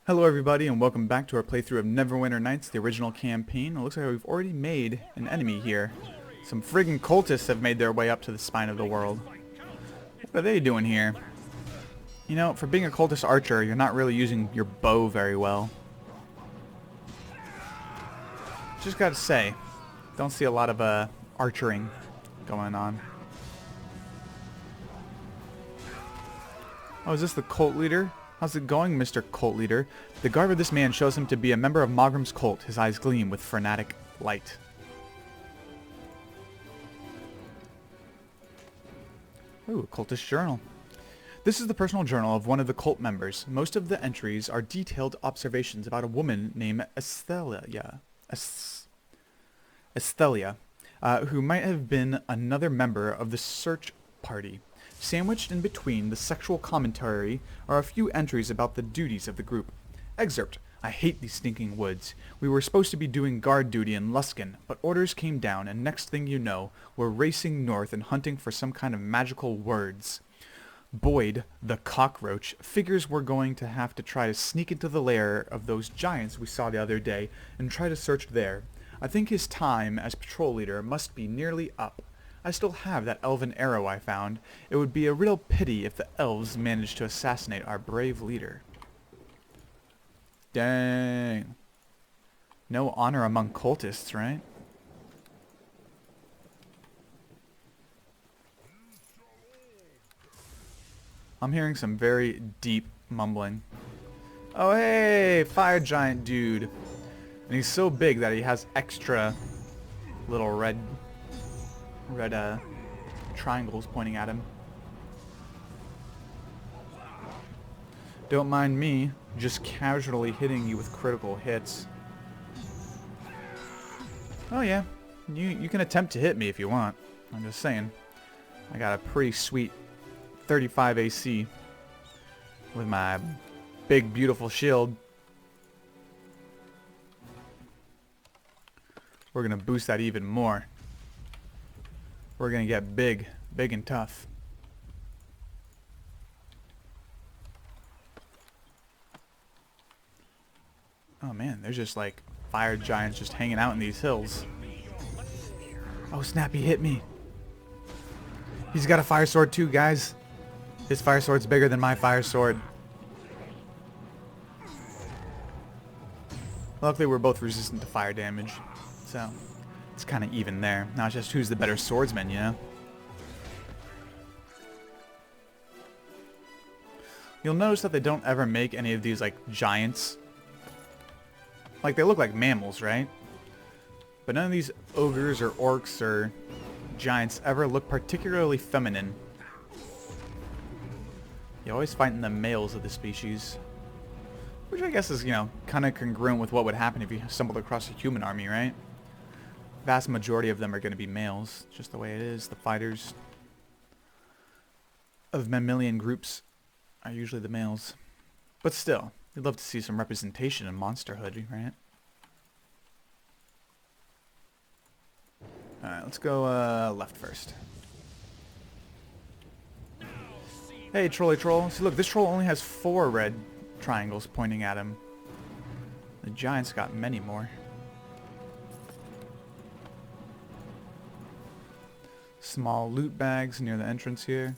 Hello everybody and welcome back to our playthrough of Neverwinter Nights, the original campaign. It looks like we've already made an enemy here. Some friggin' cultists have made their way up to the spine of the world. What are they doing here? You know, for being a cultist archer, you're not really using your bow very well. Just gotta say, don't see a lot of archering going on. Oh, is this the cult leader? How's it going, Mr. Cult Leader? The garb of this man shows him to be a member of Mogrim's cult. His eyes gleam with frenetic light. Ooh, a cultist journal. This is the personal journal of one of the cult members. Most of the entries are detailed observations about a woman named Estelia, who might have been another member of the search party. Sandwiched in between the sexual commentary are a few entries about the duties of the group. Excerpt: I hate these stinking woods. We were supposed to be doing guard duty in Luskan, but orders came down and next thing you know, we're racing north and hunting for some kind of magical words. Boyd, the cockroach, figures we're going to have to try to sneak into the lair of those giants we saw the other day and try to search there. I think his time as patrol leader must be nearly up. I still have that elven arrow I found. It would be a real pity if the elves managed to assassinate our brave leader. Dang. No honor among cultists, right? I'm hearing some very deep mumbling. Oh hey, fire giant dude. And he's so big that he has extra little red triangles pointing at him. Don't mind me just casually hitting you with critical hits. Oh yeah, you can attempt to hit me if you want. I'm just saying. I got a pretty sweet 35 AC with my big beautiful shield. We're gonna boost that even more. We're gonna get big and tough. Oh man, there's just like fire giants just hanging out in these hills. Oh snap, he hit me. He's got a fire sword too, guys. His fire sword's bigger than my fire sword. Luckily we're both resistant to fire damage, so it's kind of even there. Now it's just who's the better swordsman, you know? You'll notice that they don't ever make any of these, like, giants. Like, they look like mammals, right? But none of these ogres or orcs or giants ever look particularly feminine. You always find the males of the species. Which I guess is, you know, kind of congruent with what would happen if you stumbled across a human army, right? Vast majority of them are going to be males, just the way it is. The fighters of mammalian groups are usually the males. But still, you'd love to see some representation in monsterhood, right? Alright, let's go left first. Hey, trolly troll. See, look, this troll only has 4 red triangles pointing at him. The giant's got many more. Small loot bags near the entrance here.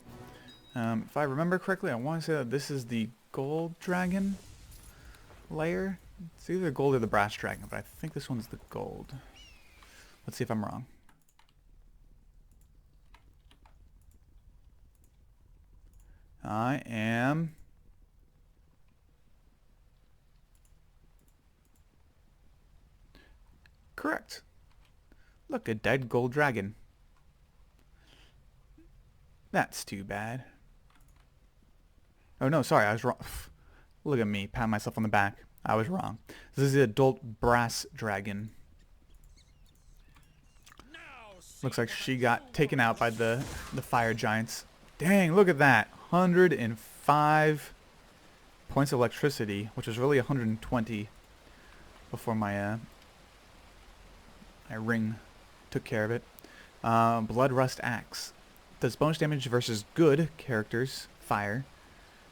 If I remember correctly, I want to say that this is the gold dragon layer. It's either the gold or the brass dragon, but I think this one's the gold. Let's see if I'm wrong. I am correct. Look, a dead gold dragon. That's too bad. Oh no, sorry, I was wrong. Look at me, pat myself on the back. I was wrong. This is the adult brass dragon. Looks like she got taken out by the fire giants. Dang, look at that. 105 points of electricity, which is really 120 before my ring took care of it. Blood Rust Axe. Does bonus damage versus good characters, fire,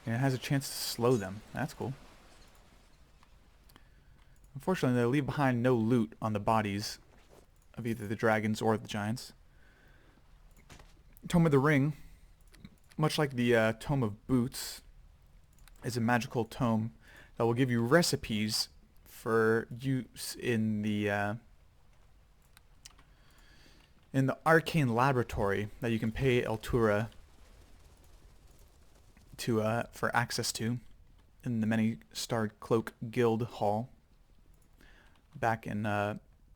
and it has a chance to slow them. That's cool. Unfortunately, they leave behind no loot on the bodies of either the dragons or the giants. Tome of the Ring, much like the Tome of Boots, is a magical tome that will give you recipes for use in the arcane laboratory that you can pay Eltura to for access to in the Many-Starred Cloak Guild Hall back in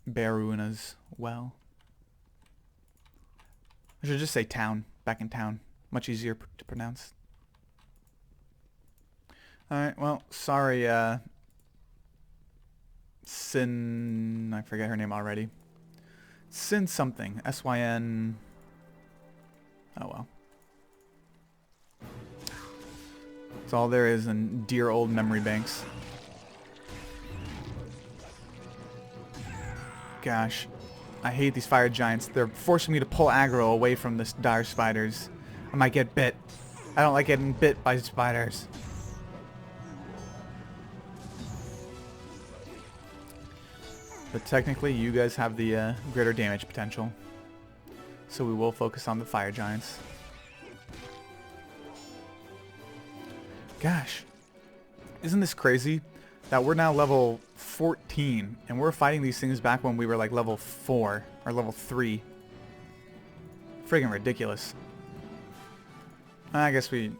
Baruna's well. I should just say town, back in town. Much easier to pronounce. Alright, well, sorry, Sin... I forget her name already. Sin something. S-Y-N... Oh well. That's all there is in dear old memory banks. Gosh. I hate these fire giants. They're forcing me to pull aggro away from the dire spiders. I might get bit. I don't like getting bit by spiders. But technically, you guys have the greater damage potential. So we will focus on the fire giants. Gosh. Isn't this crazy? That we're now level 14, and we're fighting these things back when we were like level 4, or level 3. Friggin' ridiculous. I guess we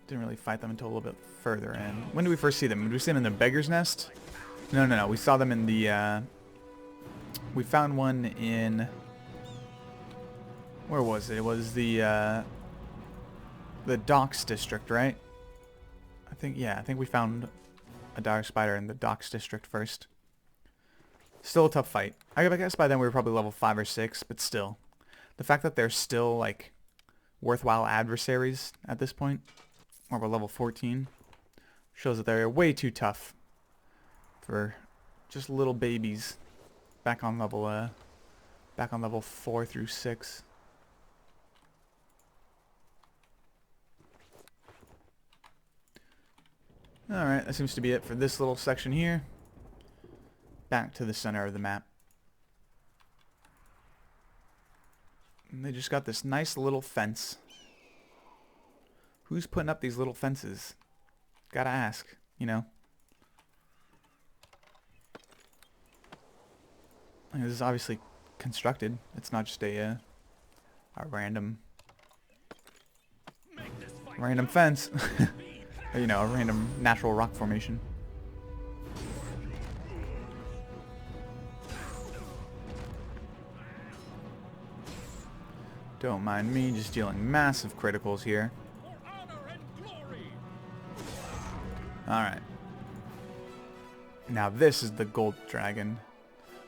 didn't really fight them until a little bit further in. When did we first see them? Did we see them in the Beggar's Nest? No. We saw them in the, we found one in... Where was it? It was the Docks District, right? I think we found a dire spider in the Docks District first. Still a tough fight. I guess by then we were probably level 5 or 6, but still. The fact that they're still, like, worthwhile adversaries at this point, or we're level 14, shows that they're way too tough for just little babies back on level 4 through 6. Alright, that seems to be it for this little section here. Back to the center of the map. And they just got this nice little fence. Who's putting up these little fences? Gotta ask, you know. This is obviously constructed. It's not just a random fence. You know, a random natural rock formation. Don't mind me just dealing massive criticals here. Alright. Now this is the gold dragon.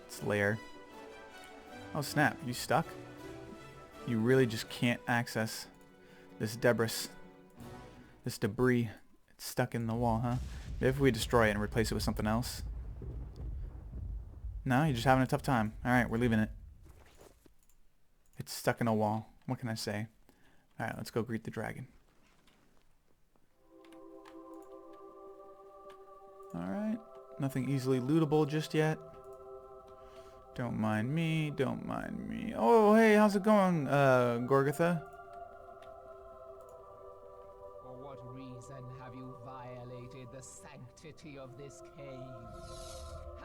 Its lair. Oh snap, you stuck? You really just can't access this debris. This debris. It's stuck in the wall, huh? Maybe if we destroy it and replace it with something else. No, you're just having a tough time. Alright, we're leaving it. It's stuck in a wall. What can I say? Alright, let's go greet the dragon. Alright. Nothing easily lootable just yet. Don't mind me. Don't mind me. Oh, hey, how's it going, Gorgatha? For what reason have you violated the sanctity of this cave?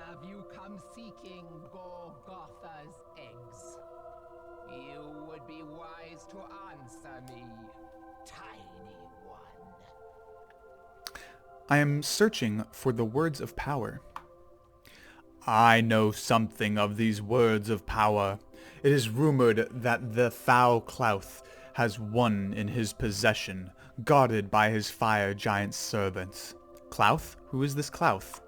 Have you come seeking Gorgotha's eggs? You would be wise to answer me, tiny one. I am searching for the words of power. I know something of these words of power. It is rumored that the foul Clouth has one in his possession, guarded by his fire giant servants. Clouth? Who is this Clouth?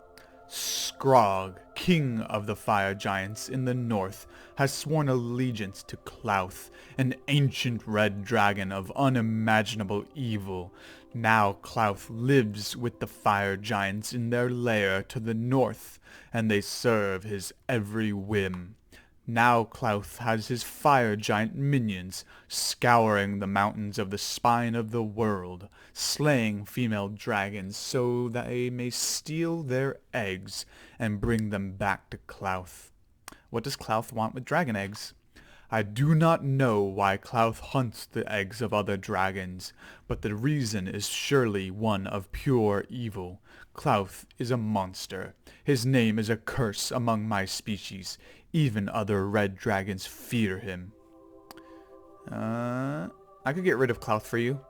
Scrog, king of the fire giants in the north, has sworn allegiance to Clouth, an ancient red dragon of unimaginable evil. Now Clouth lives with the fire giants in their lair to the north, and they serve his every whim. Now Clouth has his fire giant minions scouring the mountains of the spine of the world, slaying female dragons so that they may steal their eggs and bring them back to Clouth. What does Clouth want with dragon eggs? I do not know why Clouth hunts the eggs of other dragons, but the reason is surely one of pure evil. Clouth is a monster. His name is a curse among my species. Even other red dragons fear him. I could get rid of Clouth for you.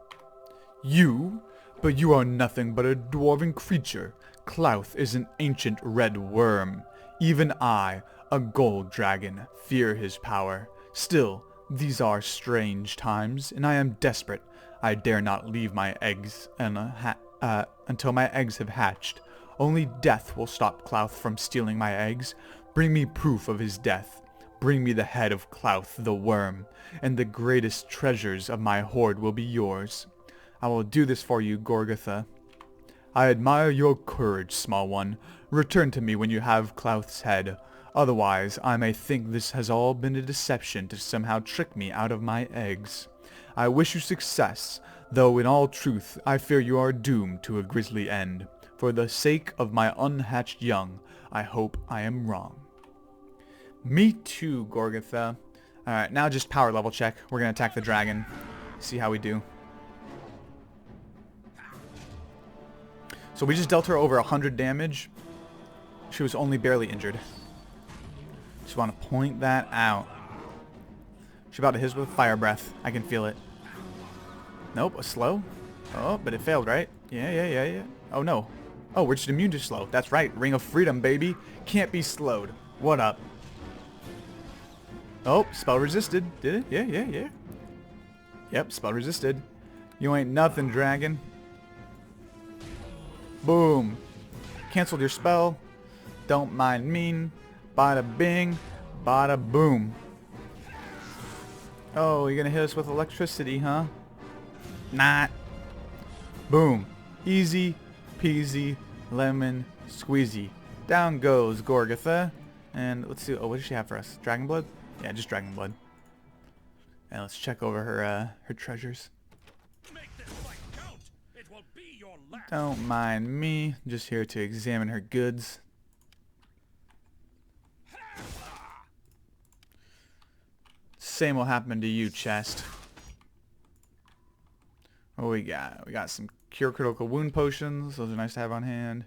You? But you are nothing but a dwarven creature. Clouth is an ancient red worm. Even I, a gold dragon, fear his power. Still, these are strange times, and I am desperate. I dare not leave my eggs until my eggs have hatched. Only death will stop Clouth from stealing my eggs. Bring me proof of his death. Bring me the head of Clouth the worm, and the greatest treasures of my hoard will be yours. I will do this for you, Gorgatha. I admire your courage, small one. Return to me when you have Clouth's head. Otherwise, I may think this has all been a deception to somehow trick me out of my eggs. I wish you success, though in all truth I fear you are doomed to a grisly end. For the sake of my unhatched young, I hope I am wrong. Me too, Gorgatha. Alright, now just power level check. We're going to attack the dragon. See how we do. So we just dealt her over 100 damage. She was only barely injured. Just want to point that out. She's about to hit us with fire breath. I can feel it. Nope, a slow. Oh, but it failed, right? Yeah. Oh, no. Oh, we're just immune to slow. That's right. Ring of Freedom, baby. Can't be slowed. What up? Oh, spell resisted. Did it? Yeah. Yep, spell resisted. You ain't nothing, dragon. Boom. Canceled your spell. Don't mind me. Bada bing. Bada boom. Oh, you're gonna hit us with electricity, huh? Not. Boom. Easy peasy lemon squeezy. Down goes Gorgatha. And let's see. Oh, what does she have for us? Dragon blood? Yeah, just dragon blood. And let's check over her treasures. Make this fight count. It will be your last. Don't mind me. Just here to examine her goods. Same will happen to you, chest. What we got? We got some cure critical wound potions. Those are nice to have on hand.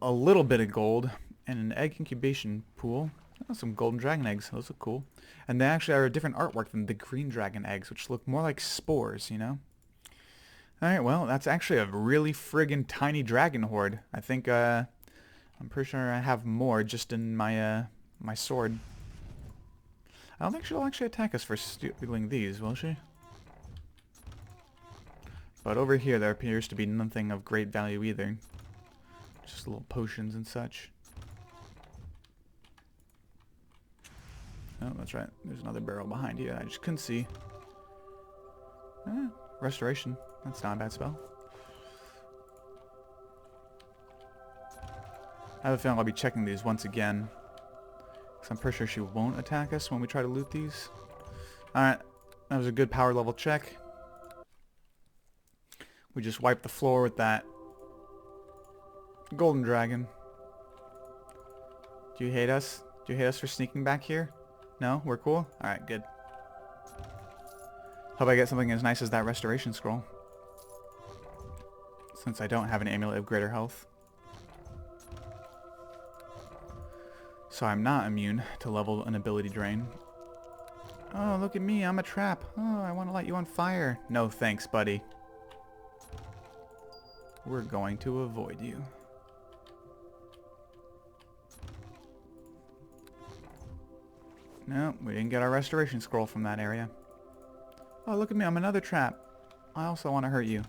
A little bit of gold and an egg incubation pool. Oh, some golden dragon eggs. Those look cool. And they actually are a different artwork than the green dragon eggs, which look more like spores, you know? Alright, well, that's actually a really friggin' tiny dragon horde. I think, I'm pretty sure I have more just in my, my sword. I don't think she'll actually attack us for stealing these, will she? But over here, there appears to be nothing of great value either. Just little potions and such. Oh, that's right. There's another barrel behind you. I just couldn't see. Restoration. That's not a bad spell. I have a feeling I'll be checking these once again. Because I'm pretty sure she won't attack us when we try to loot these. Alright. That was a good power level check. We just wiped the floor with that golden dragon. Do you hate us? Do you hate us for sneaking back here? No? We're cool? Alright, good. Hope I get something as nice as that restoration scroll. Since I don't have an amulet of greater health. So I'm not immune to level and ability drain. Oh, look at me. I'm a trap. Oh, I want to light you on fire. No thanks, buddy. We're going to avoid you. No, we didn't get our restoration scroll from that area. Oh, look at me. I'm another trap. I also want to hurt you.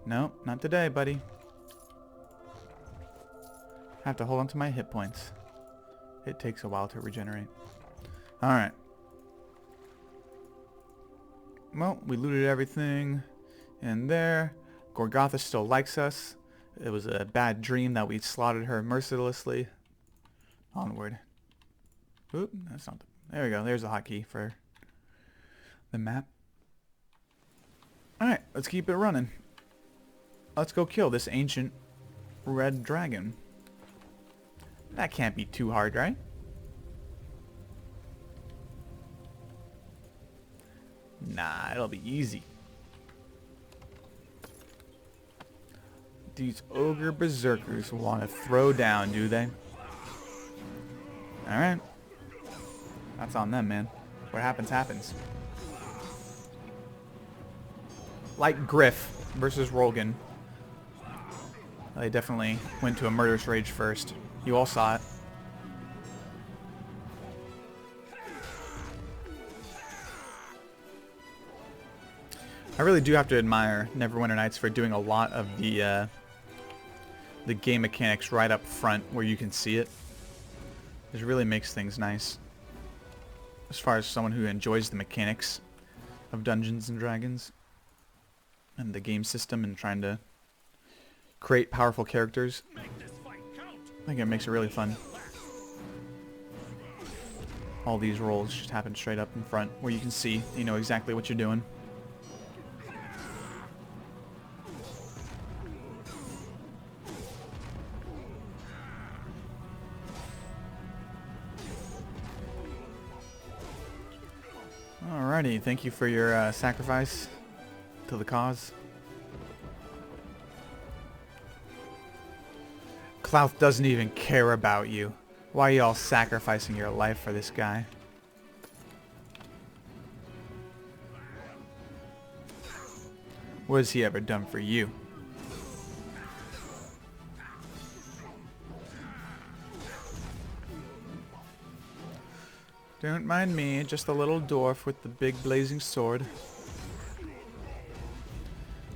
No, not today, buddy. I have to hold on to my hit points. It takes a while to regenerate. Alright. Well, we looted everything in there. Gorgatha still likes us. It was a bad dream that we slaughtered her mercilessly. Onward. Oop, that's not. There we go. There's a hotkey for the map. All right, let's keep it running. Let's go kill this ancient red dragon. That can't be too hard, right? Nah, it'll be easy. These ogre berserkers want to throw down, do they? Alright. That's on them, man. What happens, happens. Like Griff versus Rolgan. They definitely went to a murderous rage first. You all saw it. I really do have to admire Neverwinter Nights for doing a lot of the game mechanics right up front where you can see it. It really makes things nice. As far as someone who enjoys the mechanics of Dungeons and Dragons and the game system and trying to create powerful characters, I think it makes it really fun. All these rolls just happen straight up in front where you can see, you know exactly what you're doing. Alrighty, thank you for your sacrifice to the cause. Clouth doesn't even care about you. Why are you all sacrificing your life for this guy? What has he ever done for you? Don't mind me, just a little dwarf with the big blazing sword.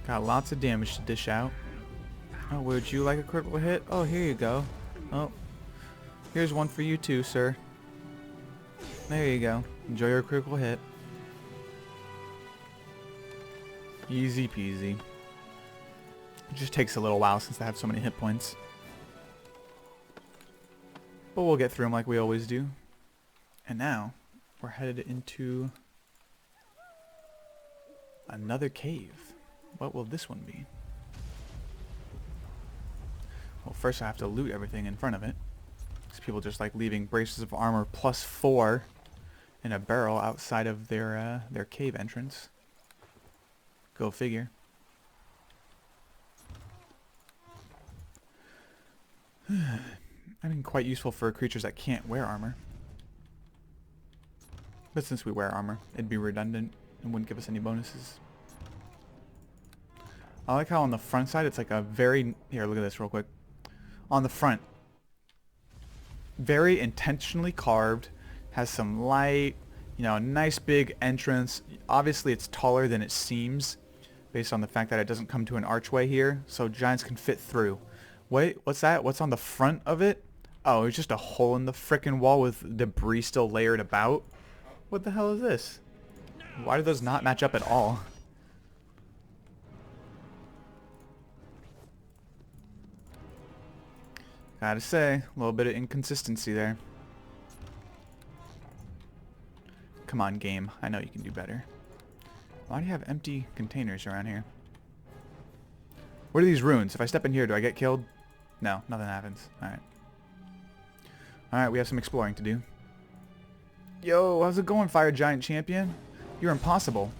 Got lots of damage to dish out. Oh, would you like a critical hit? Oh, here you go. Oh, here's one for you too, sir. There you go. Enjoy your critical hit. Easy peasy. It just takes a little while since I have so many hit points. But we'll get through them like we always do. And now, we're headed into another cave. What will this one be? Well, first I have to loot everything in front of it. Because people just like leaving braces of armor +4 in a barrel outside of their cave entrance. Go figure. I mean, quite useful for creatures that can't wear armor. But since we wear armor, it'd be redundant and wouldn't give us any bonuses. I like how on the front side it's like a very... Here, look at this real quick. On the front, very intentionally carved, has some light, you know, a nice big entrance. Obviously it's taller than it seems based on the fact that it doesn't come to an archway here, so giants can fit through. Wait, what's that? What's on the front of it? Oh, it's just a hole in the frickin' wall with debris still layered about. What the hell is this? Why do those not match up at all? Gotta say, a little bit of inconsistency there. Come on, game. I know you can do better. Why do you have empty containers around here? What are these runes? If I step in here, do I get killed? No, nothing happens. Alright. Alright, we have some exploring to do. Yo, how's it going, Fire Giant Champion? You're impossible.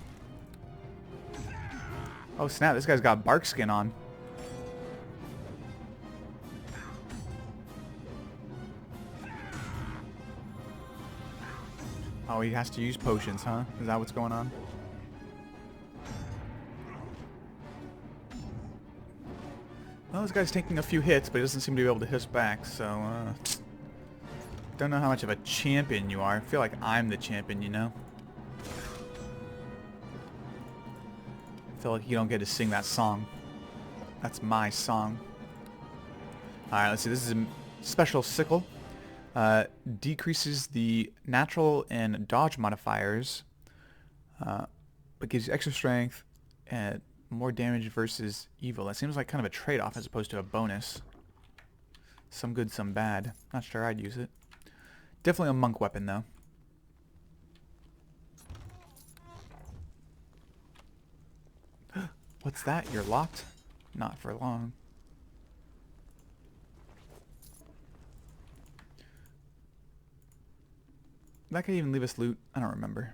Oh snap, this guy's got bark skin on. Oh, he has to use potions, huh? Is that what's going on? Well, this guy's taking a few hits, but he doesn't seem to be able to hit us back, so, don't know how much of a champion you are. I feel like I'm the champion, you know? I feel like you don't get to sing that song. That's my song. Alright, let's see. This is a special sickle. Decreases the natural and dodge modifiers, but gives you extra strength and more damage versus evil. That seems like kind of a trade-off as opposed to a bonus. Some good, some bad. Not sure I'd use it. Definitely a monk weapon, though. What's that? You're locked? Not for long. That could even leave us loot. I don't remember.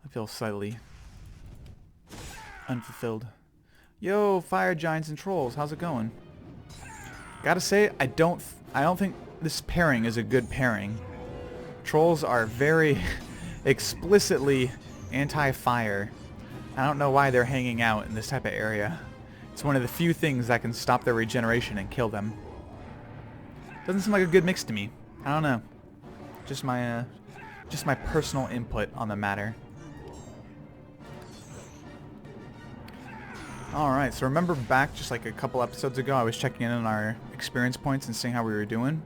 I feel slightly unfulfilled. Yo, fire giants and trolls, how's it going? Gotta say, I don't think this pairing is a good pairing. Trolls are very explicitly anti-fire. I don't know why they're hanging out in this type of area. It's one of the few things that can stop their regeneration and kill them. Doesn't seem like a good mix to me. I don't know. Just my personal input on the matter. Alright, so remember back just like a couple episodes ago, I was checking in on our experience points and seeing how we were doing.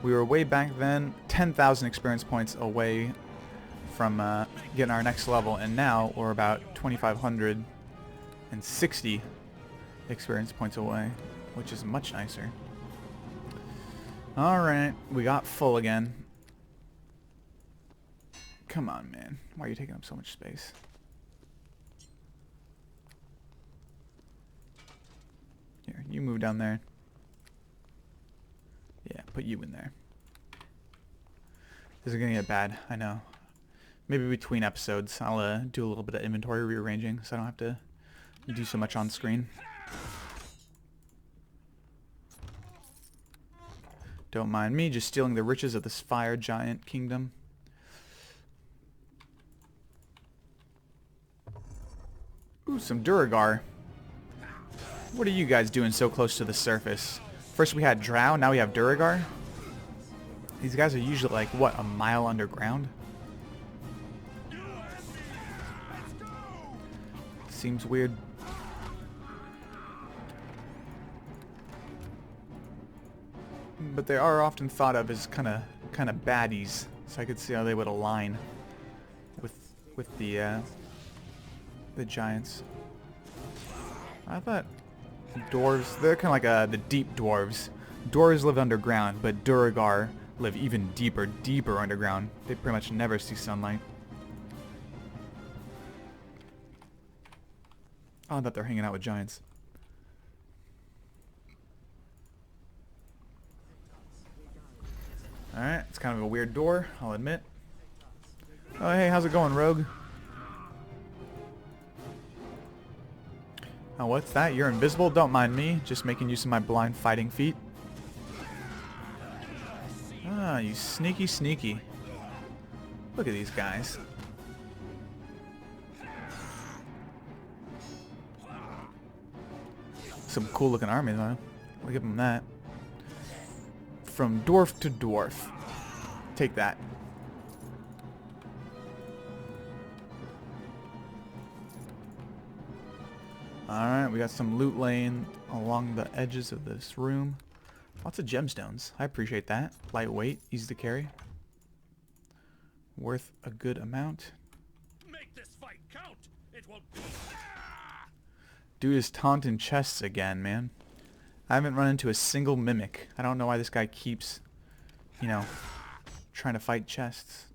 We were way back then 10,000 experience points away from getting our next level, and now we're about 2,560 experience points away, which is much nicer. Alright, we got full again. Come on, man. Why are you taking up so much space? Here, you move down there. Yeah, put you in there. This is gonna get bad, I know. Maybe between episodes, I'll do a little bit of inventory rearranging so I don't have to do so much on screen. Don't mind me just stealing the riches of this fire giant kingdom. Ooh, some Duragar. What are you guys doing so close to the surface? First we had Drow, now we have Duragar. These guys are usually like, what, a mile underground? Seems weird. But they are often thought of as kind of baddies, so I could see how they would align with the giants. I thought dwarves, they're kind of like the deep dwarves. Dwarves live underground, but Duragar live even deeper underground. They pretty much never see sunlight. Oh, I thought they're hanging out with giants. Alright, it's kind of a weird door, I'll admit. Oh, hey, how's it going, Rogue? Oh, what's that? You're invisible? Don't mind me. Just making use of my blind fighting feat. Ah, you sneaky sneaky. Look at these guys. Some cool looking army, though. I'll give them that. From dwarf to dwarf. Take that. Alright, we got some loot laying along the edges of this room. Lots of gemstones. I appreciate that. Lightweight, easy to carry. Worth a good amount. Make this fight count. It will be. Dude is taunting chests again, man. I haven't run into a single mimic. I don't know why this guy keeps, you know, trying to fight chests.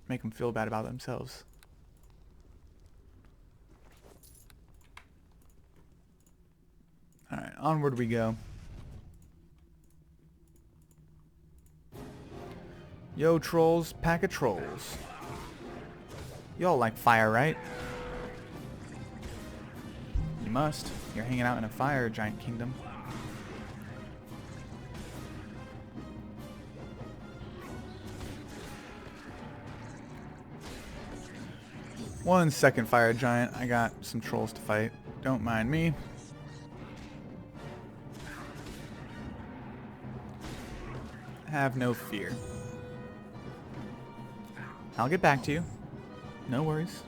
Make them feel bad about themselves. Alright, onward we go. Yo, trolls, pack of trolls. Y'all like fire, right? You must. You're hanging out in a fire giant kingdom. One second, fire giant. I got some trolls to fight. Don't mind me. Have no fear. I'll get back to you. No worries.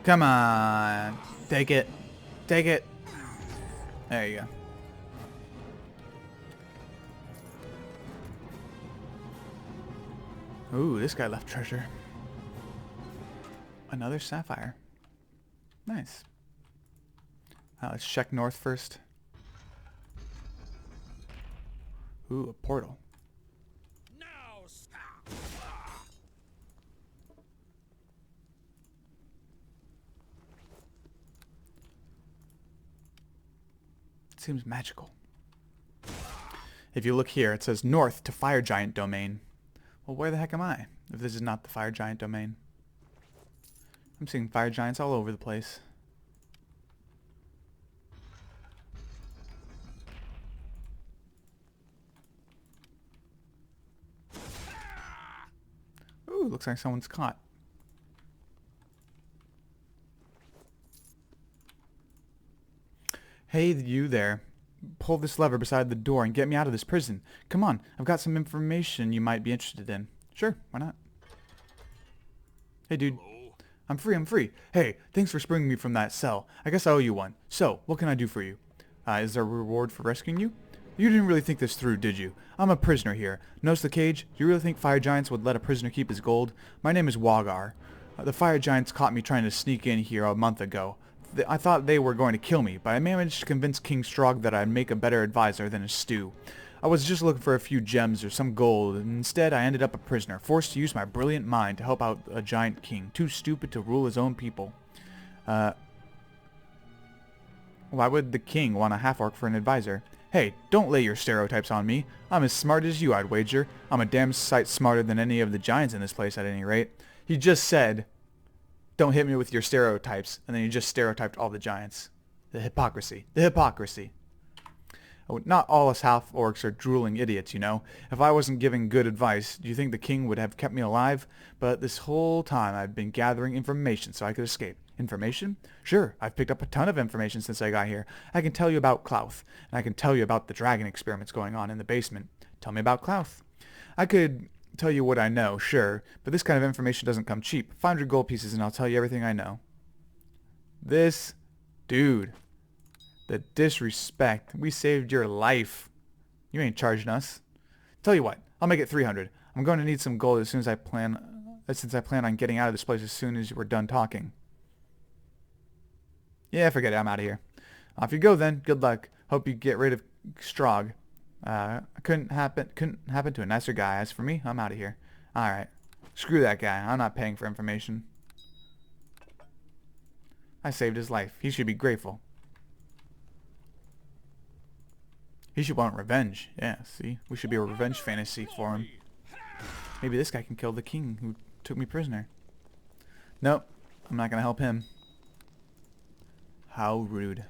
Come on. Take it. Take it. There you go. Ooh, this guy left treasure. Another sapphire. Nice. Let's check north first. Ooh, a portal. Now stop. It seems magical. If you look here, it says north to Fire Giant Domain. Well, where the heck am I, if this is not the Fire Giant Domain? I'm seeing Fire Giants all over the place. Ooh, looks like someone's caught. Hey, you there. Pull this lever beside the door and get me out of this prison. Come on, I've got some information you might be interested in. Sure, why not? Hey, dude. I'm free. Hey, thanks for springing me from that cell. I guess I owe you one. So, what can I do for you? Is there a reward for rescuing you? You didn't really think this through, did you? I'm a prisoner here. Notice the cage? Do you really think fire giants would let a prisoner keep his gold? My name is Wagar. The fire giants caught me trying to sneak in here a month ago. I thought they were going to kill me, but I managed to convince King Strog that I'd make a better advisor than a stew. I was just looking for a few gems or some gold, and instead I ended up a prisoner, forced to use my brilliant mind to help out a giant king, too stupid to rule his own people. Why would the king want a half-orc for an advisor? Hey, don't lay your stereotypes on me. I'm as smart as you, I'd wager. I'm a damn sight smarter than any of the giants in this place, at any rate. He just said, don't hit me with your stereotypes, and then he just stereotyped all the giants. The hypocrisy. The hypocrisy. Oh, not all us half-orcs are drooling idiots, you know. If I wasn't giving good advice, do you think the king would have kept me alive? But this whole time I've been gathering information so I could escape. Information? Sure, I've picked up a ton of information since I got here. I can tell you about Klauth, and I can tell you about the dragon experiments going on in the basement. Tell me about Klauth. I could tell you what I know, sure, but this kind of information doesn't come cheap. 500 gold pieces and I'll tell you everything I know. This dude. The disrespect. We saved your life. You ain't charging us. Tell you what, I'll make it 300. I'm going to need some gold since I plan on getting out of this place as soon as we're done talking. Yeah, forget it. I'm out of here. Off you go then. Good luck. Hope you get rid of Strog. Couldn't happen to a nicer guy. As for me, I'm out of here. Alright. Screw that guy. I'm not paying for information. I saved his life. He should be grateful. He should want revenge. Yeah, see? We should be a revenge fantasy for him. Maybe this guy can kill the king who took me prisoner. Nope. I'm not going to help him. How rude.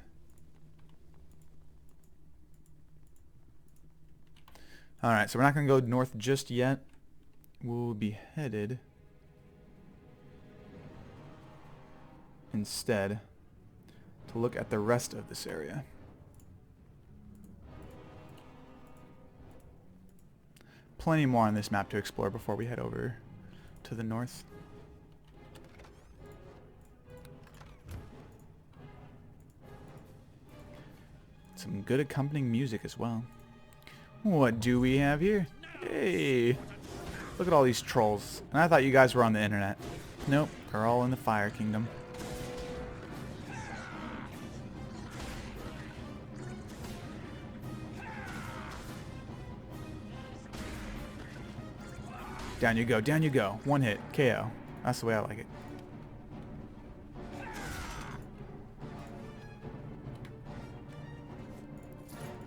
Alright, so we're not going to go north just yet. We'll be headed instead to look at the rest of this area. Plenty more on this map to explore before we head over to the north. Some good accompanying music as well. What do we have here? Hey! Look at all these trolls. And I thought you guys were on the internet. Nope, they're all in the Fire Kingdom. Down you go, down you go. One hit, KO. That's the way I like it.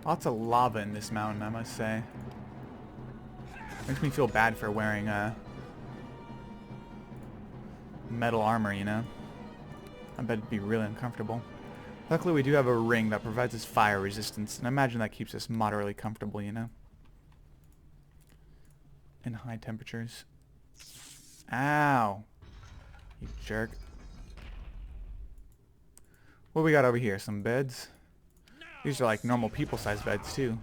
Lots of lava in this mountain, I must say. Makes me feel bad for wearing metal armor, you know? I bet it'd be really uncomfortable. Luckily, we do have a ring that provides us fire resistance, and I imagine that keeps us moderately comfortable, you know? In high temperatures. Ow! You jerk. What we got over here? Some beds? These are like normal people-sized beds, too.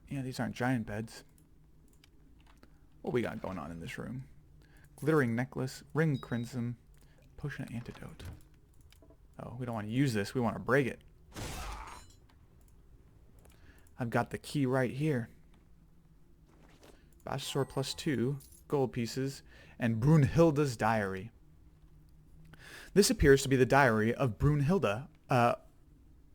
Yeah, these aren't giant beds. What we got going on in this room? Glittering necklace, ring crimson, potion of antidote. Oh, we don't want to use this. We want to break it. I've got the key right here. Bashsor +2, gold pieces, and Brunhilde's diary. This appears to be the diary of Brunhilde,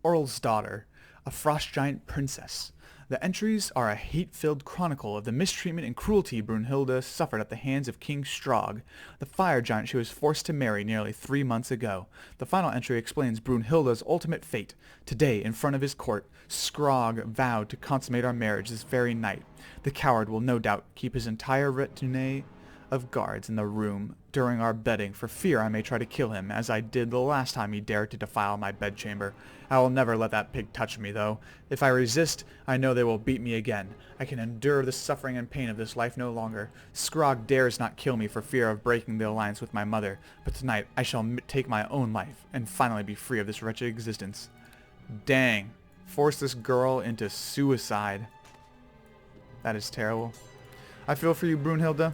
Orl's daughter, a frost giant princess. The entries are a hate-filled chronicle of the mistreatment and cruelty Brunhilde suffered at the hands of King Strahd, the fire giant she was forced to marry nearly 3 months ago. The final entry explains Brunhilde's ultimate fate. Today, in front of his court, Strahd vowed to consummate our marriage this very night. The coward will no doubt keep his entire retinue of guards in the room during our bedding for fear I may try to kill him, as I did the last time he dared to defile my bedchamber. I will never let that pig touch me, though. If I resist, I know they will beat me again. I can endure the suffering and pain of this life no longer. Scrog dares not kill me for fear of breaking the alliance with my mother, but tonight I shall take my own life and finally be free of this wretched existence. Dang. Force this girl into suicide. That is terrible. I feel for you, Brunhilde.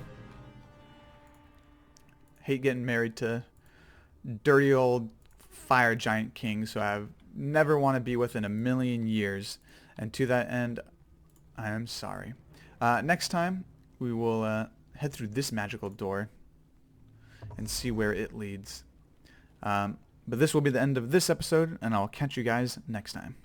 Hate getting married to dirty old fire giant kings who I never want to be with in a million years. And to that end, I am sorry. Next time, we will head through this magical door and see where it leads. But this will be the end of this episode, and I'll catch you guys next time.